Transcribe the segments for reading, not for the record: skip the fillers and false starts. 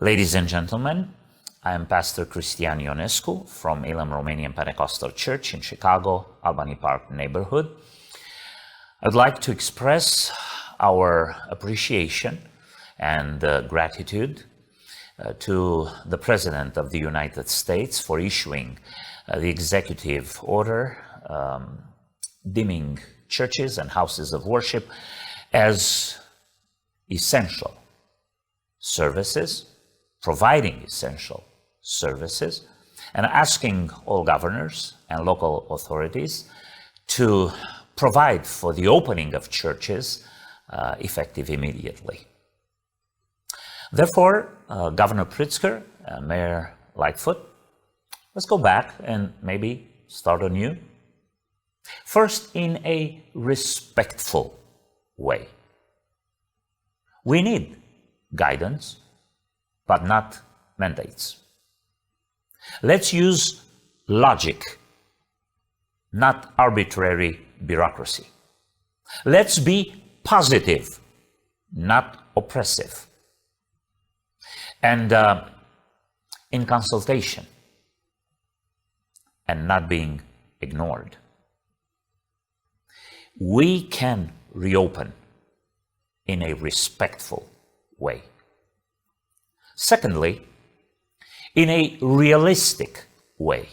Ladies and gentlemen, I am Pastor Cristian Ionescu from Elam Romanian Pentecostal Church in Chicago, Albany Park neighborhood. I'd like to express our appreciation and gratitude to the President of the United States for issuing the executive order deeming churches and houses of worship as essential services, providing essential services, and asking all governors and local authorities to provide for the opening of churches effective immediately. Therefore, Governor Pritzker, Mayor Lightfoot, let's go back and maybe start anew. First, in a respectful way. We need guidance, but not mandates. Let's use logic, not arbitrary bureaucracy. Let's be positive, not oppressive. And in consultation, and not being ignored. We can reopen in a respectful way. Secondly, in a realistic way.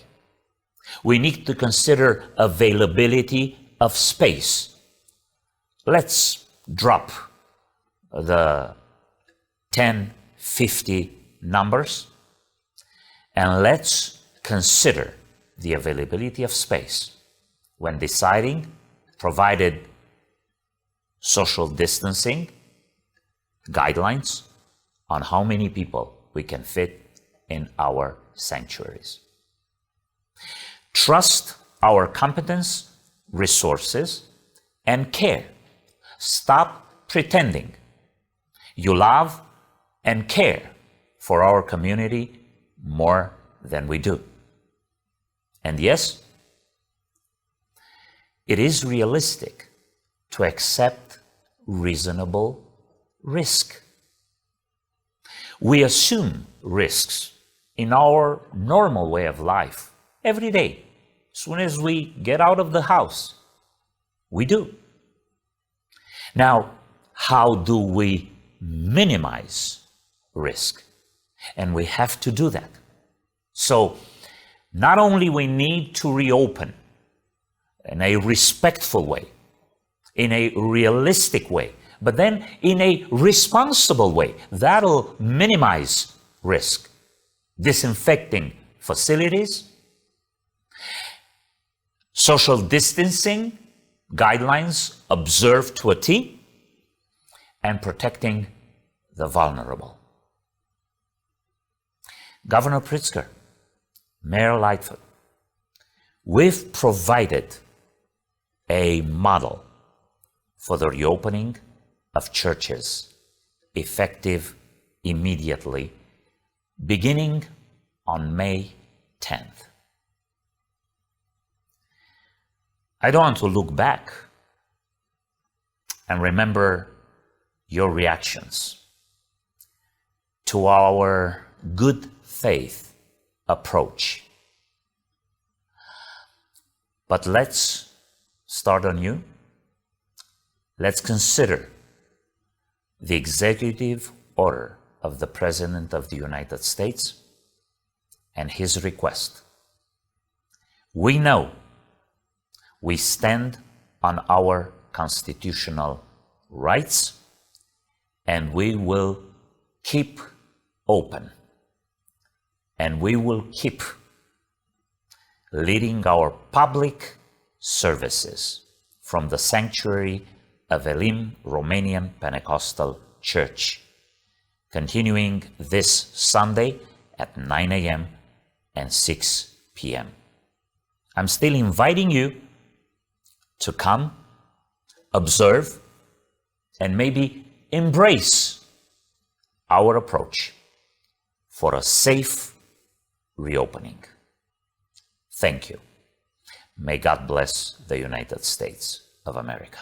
We need to consider availability of space. Let's drop the 10, 50 numbers, and let's consider the availability of space when deciding, provided social distancing guidelines, on how many people we can fit in our sanctuaries. Trust our competence, resources, and care. Stop pretending you love and care for our community more than we do. And yes, it is realistic to accept reasonable risk. We assume risks in our normal way of life every day. As soon as we get out of the house, we do. Now, how do we minimize risk? And we have to do that. So, not only we need to reopen in a respectful way, in a realistic way, but then in a responsible way. That'll minimize risk. Disinfecting facilities, social distancing guidelines observed to a T, and protecting the vulnerable. Governor Pritzker, Mayor Lightfoot, we've provided a model for the reopening of churches, effective immediately, beginning on May 10th. I don't want to look back and remember your reactions to our good faith approach. But let's start anew. Let's consider the executive order of the President of the United States and his request. We know we stand on our constitutional rights, and we will keep open, and we will keep leading our public services from the sanctuary of Elam Romanian Pentecostal Church, continuing this Sunday at 9 a.m. and 6 p.m. I'm still inviting you to come, observe, and maybe embrace our approach for a safe reopening. Thank you. May God bless the United States of America.